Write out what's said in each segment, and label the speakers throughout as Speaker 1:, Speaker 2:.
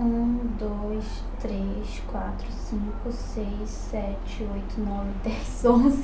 Speaker 1: Um, dois, três, quatro, cinco, seis, sete, oito, nove, 10, 11.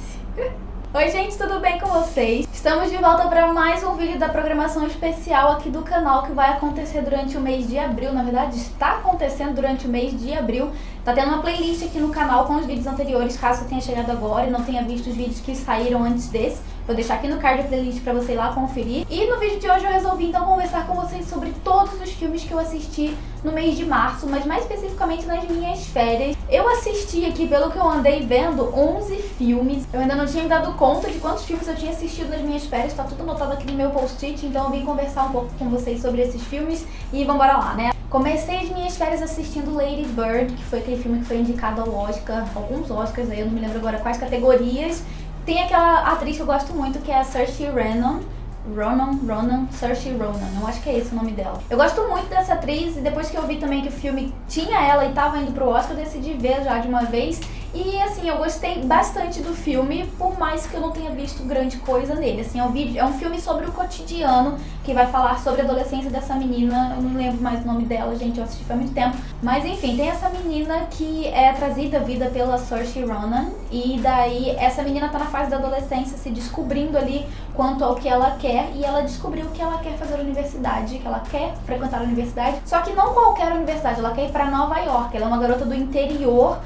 Speaker 1: Oi gente, tudo bem com vocês? Estamos de volta para mais um vídeo da programação especial aqui do canal que vai acontecer durante o mês de abril. Na verdade, está acontecendo durante o mês de abril. Tá tendo uma playlist aqui no canal com os vídeos anteriores, caso você tenha chegado agora e não tenha visto os vídeos que saíram antes desse. Vou deixar aqui no card a playlist pra você ir lá conferir. E no vídeo de hoje eu resolvi então conversar com vocês sobre todos os filmes que eu assisti no mês de março, mas mais especificamente nas minhas férias. Eu assisti aqui, pelo que eu andei vendo, 11 filmes. Eu ainda não tinha me dado conta de quantos filmes eu tinha assistido nas minhas férias, tá tudo anotado aqui no meu post-it, então eu vim conversar um pouco com vocês sobre esses filmes e vambora lá, né? Comecei as minhas férias assistindo Lady Bird, que foi aquele filme que foi indicado ao Oscar, alguns Oscars aí, eu não me lembro agora quais categorias. Tem aquela atriz que eu gosto muito, que é a Saoirse Ronan, Saoirse Ronan, eu acho que é esse o nome dela. Eu gosto muito dessa atriz e depois que eu vi também que o filme tinha ela e tava indo pro Oscar, eu decidi ver já de uma vez. E assim, eu gostei bastante do filme, por mais que eu não tenha visto grande coisa nele. Assim, é um filme sobre o cotidiano, que vai falar sobre a adolescência dessa menina. Eu não lembro mais o nome dela, gente, eu assisti faz muito tempo. Mas enfim, tem essa menina que é trazida à vida pela Saoirse Ronan. E daí, essa menina tá na fase da adolescência, se descobrindo ali quanto ao que ela quer. E ela descobriu que ela quer fazer a universidade, que ela quer frequentar a universidade. Só que não qualquer universidade, ela quer ir pra Nova York. Ela é uma garota do interior.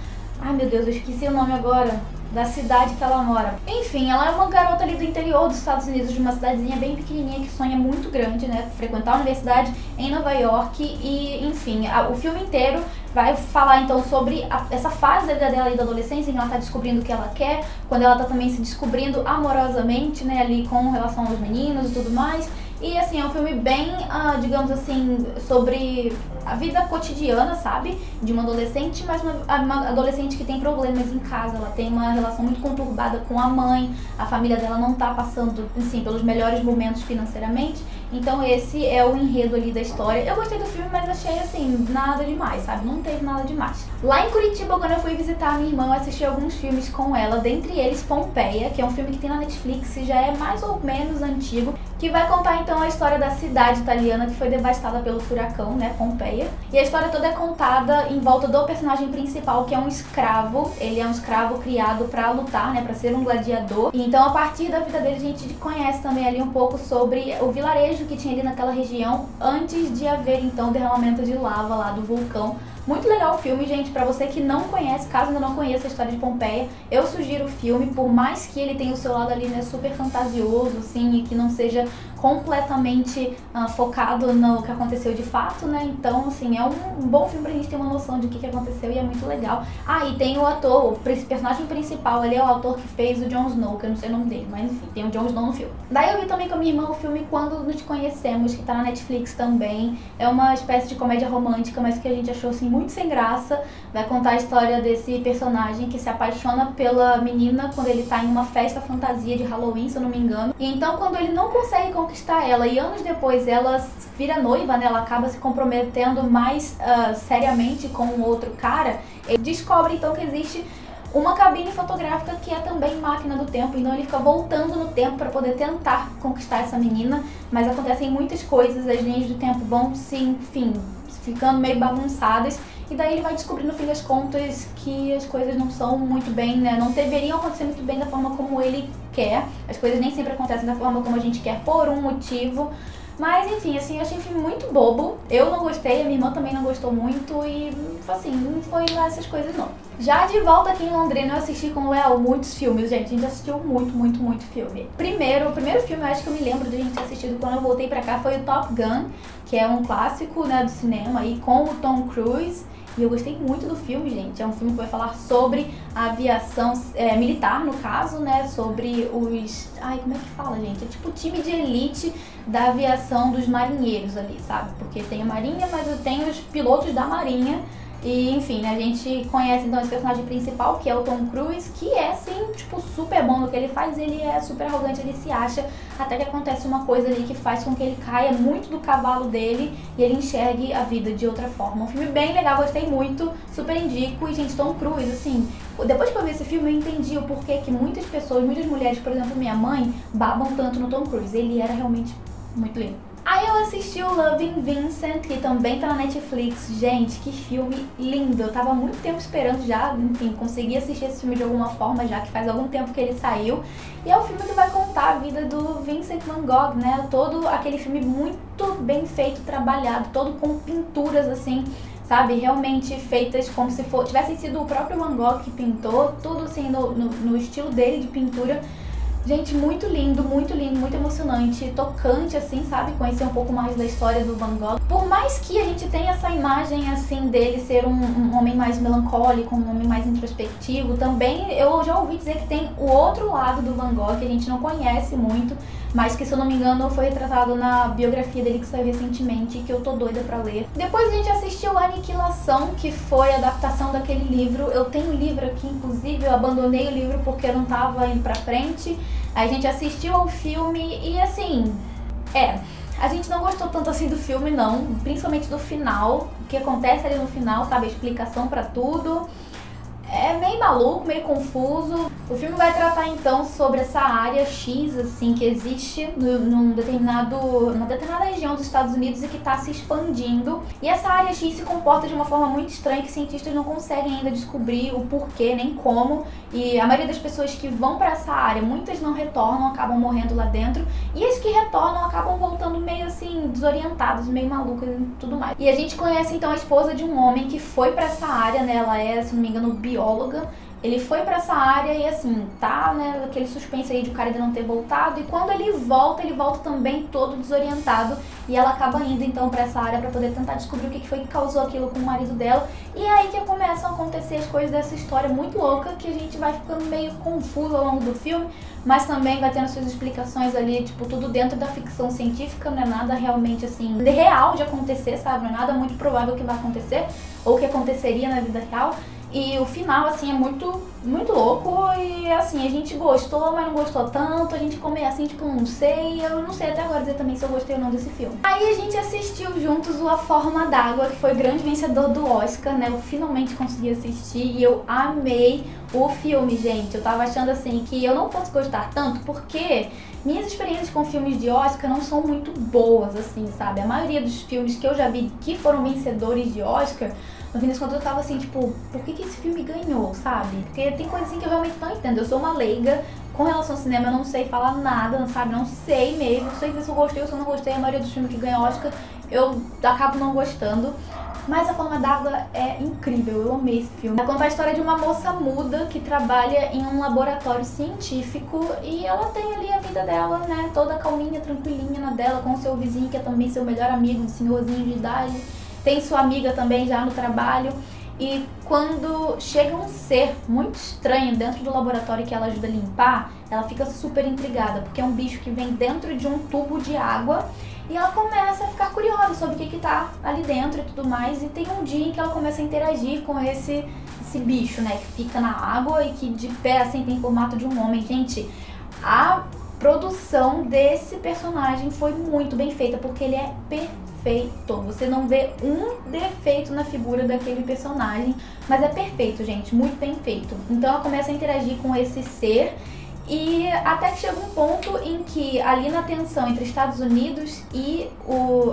Speaker 1: Ai meu Deus, eu esqueci o nome agora da cidade que ela mora. Enfim, ela é uma garota ali do interior dos Estados Unidos, de uma cidadezinha bem pequenininha que sonha muito grande, né? Frequentar a universidade em Nova York e, enfim, o filme inteiro vai falar então sobre essa fase da vida dela ali da adolescência, em que ela tá descobrindo o que ela quer, quando ela tá também se descobrindo amorosamente, né? Ali com relação aos meninos e tudo mais. E assim, é um filme bem, digamos assim, sobre a vida cotidiana, sabe? De uma adolescente, mas uma adolescente que tem problemas em casa. Ela tem uma relação muito conturbada com a mãe, a família dela não tá passando, assim, pelos melhores momentos financeiramente. Então esse é o enredo ali da história. Eu gostei do filme, mas achei, assim, nada demais, sabe? Não teve nada demais. Lá em Curitiba, quando eu fui visitar a minha irmã, eu assisti alguns filmes com ela, dentre eles Pompeia, que é um filme que tem na Netflix e já é mais ou menos antigo, que vai contar então a história da cidade italiana que foi devastada pelo furacão, né, Pompeia. E a história toda é contada em volta do personagem principal, que é um escravo. Ele é um escravo criado pra lutar, né, pra ser um gladiador. E então a partir da vida dele a gente conhece também ali um pouco sobre o vilarejo que tinha ali naquela região antes de haver então o derramamento de lava lá do vulcão. Muito legal o filme, gente, pra você que não conhece, caso ainda não conheça a história de Pompeia, eu sugiro o filme, por mais que ele tenha o seu lado ali, né, super fantasioso, assim, e que não seja completamente focado no que aconteceu de fato, né, então, assim, é um bom filme pra gente ter uma noção de o que aconteceu e é muito legal. Ah, e tem o ator, o personagem principal, ele é o ator que fez o Jon Snow, que eu não sei o nome dele, mas enfim, tem o Jon Snow no filme. Daí eu vi também com a minha irmã o filme Quando Nos Conhecemos, que tá na Netflix também, é uma espécie de comédia romântica, mas que a gente achou, assim, muito sem graça. Vai contar a história desse personagem que se apaixona pela menina quando ele tá em uma festa fantasia de Halloween, se eu não me engano. E então quando ele não consegue conquistar ela e anos depois ela vira noiva, né, ela acaba se comprometendo mais seriamente com um outro cara, ele descobre então que existe uma cabine fotográfica que é também máquina do tempo, então ele fica voltando no tempo para poder tentar conquistar essa menina, mas acontecem muitas coisas, as linhas do tempo vão sim, enfim, ficando meio bagunçadas, e daí ele vai descobrir no fim das contas que as coisas não são muito bem, né, não deveriam acontecer muito bem da forma como ele quer, as coisas nem sempre acontecem da forma como a gente quer por um motivo. Mas enfim, assim, eu achei o filme muito bobo, eu não gostei, a minha irmã também não gostou muito e assim, não foi lá essas coisas não. Já de volta aqui em Londrina eu assisti com o Léo muitos filmes, gente, a gente assistiu muito filme. O primeiro filme eu acho que eu me lembro de a gente ter assistido quando eu voltei pra cá foi o Top Gun, que é um clássico, né, do cinema aí com o Tom Cruise. E eu gostei muito do filme, gente. É um filme que vai falar sobre a aviação militar, no caso, né? Sobre os... Ai, como é que fala, gente? É tipo o time de elite da aviação dos marinheiros ali, sabe? Porque tem a marinha, mas tem os pilotos da marinha. E, enfim, a gente conhece então esse personagem principal, que é o Tom Cruise, que é, assim, tipo, super bom no que ele faz, ele é super arrogante, ele se acha, até que acontece uma coisa ali que faz com que ele caia muito do cavalo dele e ele enxergue a vida de outra forma. Um filme bem legal, gostei muito, super indico, e, gente, Tom Cruise, assim, depois que eu vi esse filme eu entendi o porquê que muitas pessoas, muitas mulheres, por exemplo, minha mãe, babam tanto no Tom Cruise, ele era realmente muito lindo. Aí eu assisti o Loving Vincent, que também tá na Netflix. Gente, que filme lindo! Eu tava há muito tempo esperando já, enfim, consegui assistir esse filme de alguma forma, já que faz algum tempo que ele saiu. E é o filme que vai contar a vida do Vincent Van Gogh, né? Todo aquele filme muito bem feito, trabalhado, todo com pinturas assim, sabe? Realmente feitas como se tivesse sido o próprio Van Gogh que pintou, tudo assim no estilo dele de pintura. Gente, muito lindo, muito emocionante, tocante, assim, sabe? Conhecer um pouco mais da história do Van Gogh. Por mais que a gente tenha essa imagem, assim, dele ser um homem mais melancólico, um homem mais introspectivo, também eu já ouvi dizer que tem o outro lado do Van Gogh, que a gente não conhece muito, mas que, se eu não me engano, foi retratado na biografia dele que saiu recentemente e que eu tô doida pra ler. Depois a gente assistiu Aniquilação, que foi a adaptação daquele livro. Eu tenho o livro aqui, inclusive, eu abandonei o livro porque eu não tava indo pra frente. Aí a gente assistiu ao filme e, assim, a gente não gostou tanto assim do filme, não, principalmente do final, o que acontece ali no final, sabe, a explicação pra tudo. É meio maluco, meio confuso. O filme vai tratar então sobre essa área X, assim, que existe numa determinada região dos Estados Unidos e que está se expandindo. E essa área X se comporta de uma forma muito estranha que cientistas não conseguem ainda descobrir o porquê, nem como. E a maioria das pessoas que vão para essa área, muitas não retornam, acabam morrendo lá dentro. E as que retornam acabam voltando meio assim, desorientadas, meio malucas e tudo mais. E a gente conhece então a esposa de um homem que foi para essa área, né? Ela é, se não me engano, bióloga. Ele foi pra essa área e, assim, tá, né, aquele suspense aí de o cara ainda não ter voltado. E quando ele volta também todo desorientado. E ela acaba indo, então, pra essa área pra poder tentar descobrir o que foi que causou aquilo com o marido dela. E é aí que começam a acontecer as coisas dessa história muito louca, que a gente vai ficando meio confuso ao longo do filme. Mas também vai tendo suas explicações ali, tipo, tudo dentro da ficção científica. Não é nada realmente, assim, real de acontecer, sabe? Não é nada muito provável que vai acontecer ou que aconteceria na vida real. E o final, assim, é muito louco e, assim, a gente gostou, mas não gostou tanto. A gente ficou meio assim, tipo, não sei. Eu não sei até agora dizer também se eu gostei ou não desse filme. Aí a gente assistiu juntos o A Forma d'Água, que foi o grande vencedor do Oscar, né? Eu finalmente consegui assistir e eu amei o filme, gente. Eu tava achando, assim, que eu não fosse gostar tanto porque minhas experiências com filmes de Oscar não são muito boas, assim, sabe? A maioria dos filmes que eu já vi que foram vencedores de Oscar, no fim das contas eu tava assim, tipo, por que esse filme ganhou, sabe? Porque tem coisa assim que eu realmente não entendo. Eu sou uma leiga com relação ao cinema, eu não sei falar nada, sabe? Não sei mesmo, não sei dizer se eu gostei ou se eu não gostei. A maioria dos filmes que ganham Oscar eu acabo não gostando. Mas A Forma d'Água é incrível, eu amei esse filme. Ela conta a história de uma moça muda que trabalha em um laboratório científico e ela tem ali a vida dela, né, toda calminha, tranquilinha na dela, com o seu vizinho que é também seu melhor amigo, um senhorzinho de idade. Tem sua amiga também já no trabalho. E quando chega um ser muito estranho dentro do laboratório que ela ajuda a limpar, ela fica super intrigada, porque é um bicho que vem dentro de um tubo de água. E ela começa a ficar curiosa sobre o que tá ali dentro e tudo mais. E tem um dia em que ela começa a interagir com esse bicho, né? Que fica na água e que de pé, assim, tem formato de um homem. Gente, a produção desse personagem foi muito bem feita, porque ele é perfeito. Você não vê um defeito na figura daquele personagem, mas é perfeito, gente. Muito bem feito. Então ela começa a interagir com esse ser. E até que chega um ponto em que ali na tensão entre Estados Unidos e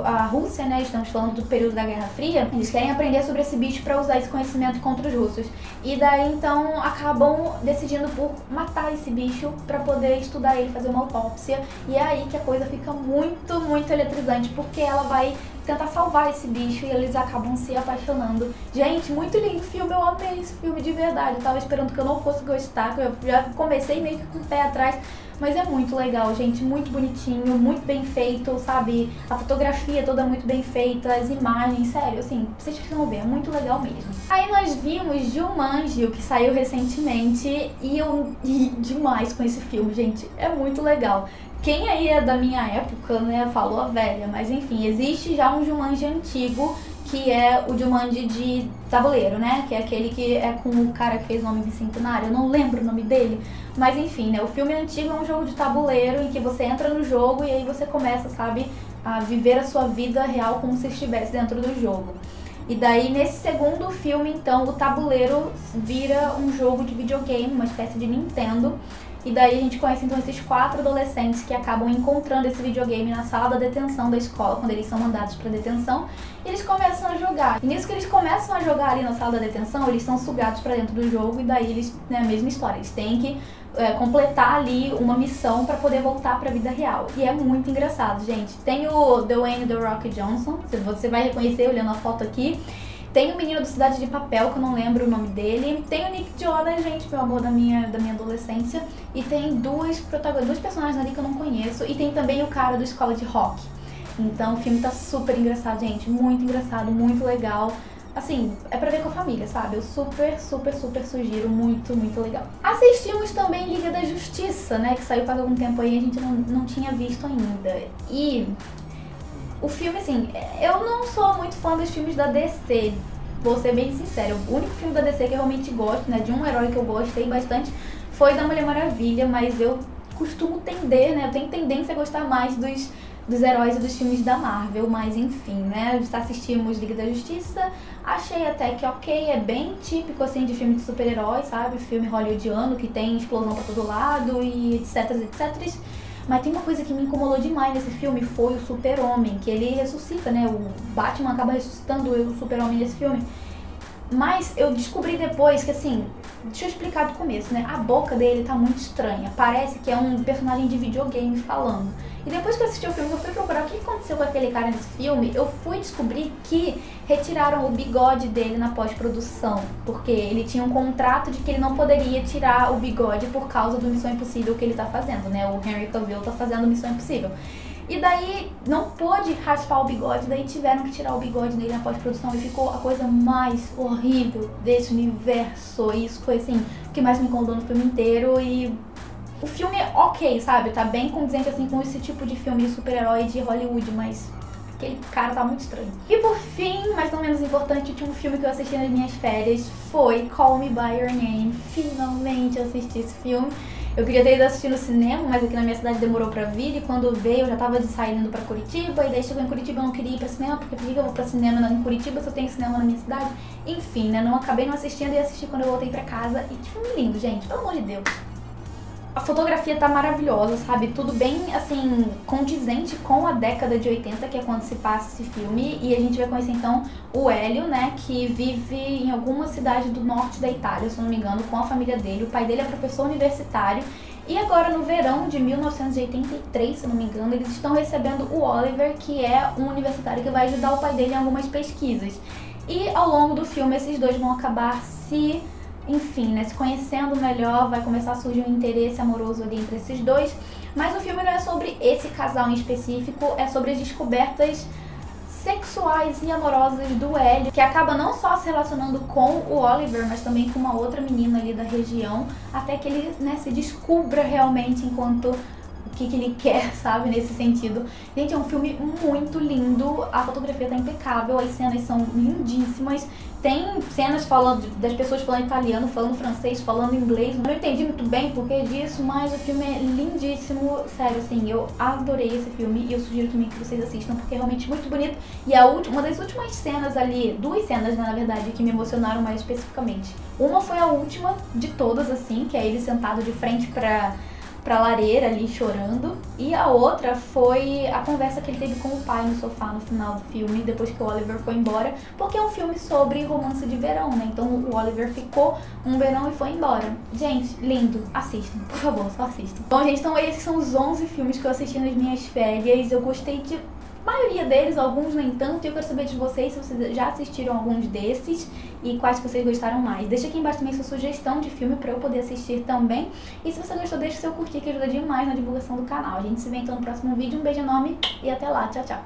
Speaker 1: a Rússia, né, estamos falando do período da Guerra Fria, eles querem aprender sobre esse bicho para usar esse conhecimento contra os russos. E daí então acabam decidindo por matar esse bicho para poder estudar ele, fazer uma autópsia. E é aí que a coisa fica muito, muito eletrizante, porque ela vai tentar salvar esse bicho e eles acabam se apaixonando. Gente, muito lindo filme, eu amei esse filme de verdade. Eu tava esperando que eu não fosse gostar, que eu já comecei meio que com o pé atrás, mas é muito legal, gente, muito bonitinho, muito bem feito, sabe? A fotografia toda muito bem feita, as imagens, sério, assim, vocês precisam ver, é muito legal mesmo. Aí nós vimos Jumanji, o que saiu recentemente, e eu ri demais com esse filme, gente, é muito legal. Quem aí é da minha época, né, falou a velha, mas enfim, existe já um Jumanji antigo, que é o Jumanji de tabuleiro, né, que é aquele que é com o cara que fez o Nome Bicentenário, eu não lembro o nome dele, mas enfim, né, o filme antigo é um jogo de tabuleiro em que você entra no jogo e aí você começa, sabe, a viver a sua vida real como se estivesse dentro do jogo. E daí, nesse segundo filme, então, o tabuleiro vira um jogo de videogame, uma espécie de Nintendo. E daí a gente conhece então esses 4 adolescentes que acabam encontrando esse videogame na sala da detenção da escola, quando eles são mandados pra detenção, e eles começam a jogar. E nisso que eles começam a jogar ali na sala da detenção, eles são sugados pra dentro do jogo, e daí eles, né, a mesma história, eles têm que completar ali uma missão pra poder voltar pra vida real. E é muito engraçado, gente. Tem o Dwayne The Rock Johnson, você vai reconhecer olhando a foto aqui. Tem o menino do Cidade de Papel, que eu não lembro o nome dele. Tem o Nick Jonas, gente, meu amor da minha adolescência. E tem duas personagens ali que eu não conheço. E tem também o cara do Escola de Rock. Então o filme tá super engraçado, gente. Muito engraçado, muito legal. Assim, é pra ver com a família, sabe? Eu super sugiro, muito legal. Assistimos também Liga da Justiça, né? Que saiu faz algum tempo aí, a gente não tinha visto ainda. E o filme, assim, eu não sou muito fã dos filmes da DC, vou ser bem sincera. O único filme da DC que eu realmente gosto, né, de um herói que eu gostei bastante, foi da Mulher Maravilha, mas eu costumo tender, né, eu tenho tendência a gostar mais dos heróis e dos filmes da Marvel, mas enfim, né, assistimos Liga da Justiça, achei até que ok, é bem típico, assim, de filme de super-herói, sabe, filme hollywoodiano, que tem explosão pra todo lado e etc. Mas tem uma coisa que me incomodou demais nesse filme, foi o Super-Homem, que ele ressuscita, né? O Batman acaba ressuscitando o Super-Homem nesse filme. Mas eu descobri depois que, assim, deixa eu explicar do começo, né? A boca dele tá muito estranha, parece que é um personagem de videogame falando. E depois que eu assisti o filme, eu fui procurar o que aconteceu com aquele cara nesse filme, eu fui descobrir que retiraram o bigode dele na pós-produção, porque ele tinha um contrato de que ele não poderia tirar o bigode por causa do Missão Impossível que ele tá fazendo, né? O Henry Cavill tá fazendo Missão Impossível. E daí não pôde raspar o bigode, daí tiveram que tirar o bigode dele na pós-produção e ficou a coisa mais horrível desse universo. E isso foi, assim, o que mais me incomodou no filme inteiro. E o filme é ok, sabe? Tá bem condizente, assim, com esse tipo de filme de super-herói de Hollywood, mas aquele cara tá muito estranho. E por fim, mas não menos importante, o último filme que eu assisti nas minhas férias foi Call Me By Your Name. Finalmente eu assisti esse filme. Eu queria ter ido assistir no cinema, mas aqui na minha cidade demorou pra vir, e quando veio eu já tava saindo pra Curitiba, e daí chegou em Curitiba eu não queria ir pra cinema, porque por que eu vou pra cinema em Curitiba se eu tenho cinema na minha cidade? Enfim, né, acabei não assistindo, e assisti quando eu voltei pra casa, e que filme lindo, gente, pelo amor de Deus. A fotografia tá maravilhosa, sabe? Tudo bem, assim, condizente com a década de 80, que é quando se passa esse filme. E a gente vai conhecer, então, o Hélio, né? Que vive em alguma cidade do norte da Itália, se eu não me engano, com a família dele. O pai dele é professor universitário. E agora, no verão de 1983, se eu não me engano, eles estão recebendo o Oliver, que é um universitário que vai ajudar o pai dele em algumas pesquisas. E, ao longo do filme, esses dois vão acabar enfim, né, se conhecendo melhor, vai começar a surgir um interesse amoroso ali entre esses dois. Mas o filme não é sobre esse casal em específico, é sobre as descobertas sexuais e amorosas do Hélio, que acaba não só se relacionando com o Oliver, mas também com uma outra menina ali da região, até que ele, né, se descubra realmente enquanto o que ele quer, sabe, nesse sentido. Gente, é um filme muito lindo, a fotografia tá impecável, as cenas são lindíssimas. Tem cenas das pessoas falando italiano, falando francês, falando inglês. Eu não entendi muito bem por que disso, mas o filme é lindíssimo. Sério, assim, eu adorei esse filme e eu sugiro também que vocês assistam, porque é realmente muito bonito. E uma das últimas cenas ali, duas cenas, né, na verdade, que me emocionaram mais especificamente. Uma foi a última de todas, assim, que é ele sentado de frente pra lareira ali chorando, e a outra foi a conversa que ele teve com o pai no sofá no final do filme, depois que o Oliver foi embora, porque é um filme sobre romance de verão, né? Então o Oliver ficou um verão e foi embora. Gente, lindo, assistam, por favor, só assistam. Bom, gente, então esses são os 11 filmes que eu assisti nas minhas férias. Eu gostei de maioria deles, alguns nem tanto, e eu quero saber de vocês se vocês já assistiram alguns desses e quais que vocês gostaram mais. Deixa aqui embaixo também sua sugestão de filme pra eu poder assistir também. E se você gostou, deixa seu curtir, que ajuda demais na divulgação do canal. A gente se vê então no próximo vídeo. Um beijo enorme e até lá. Tchau, tchau.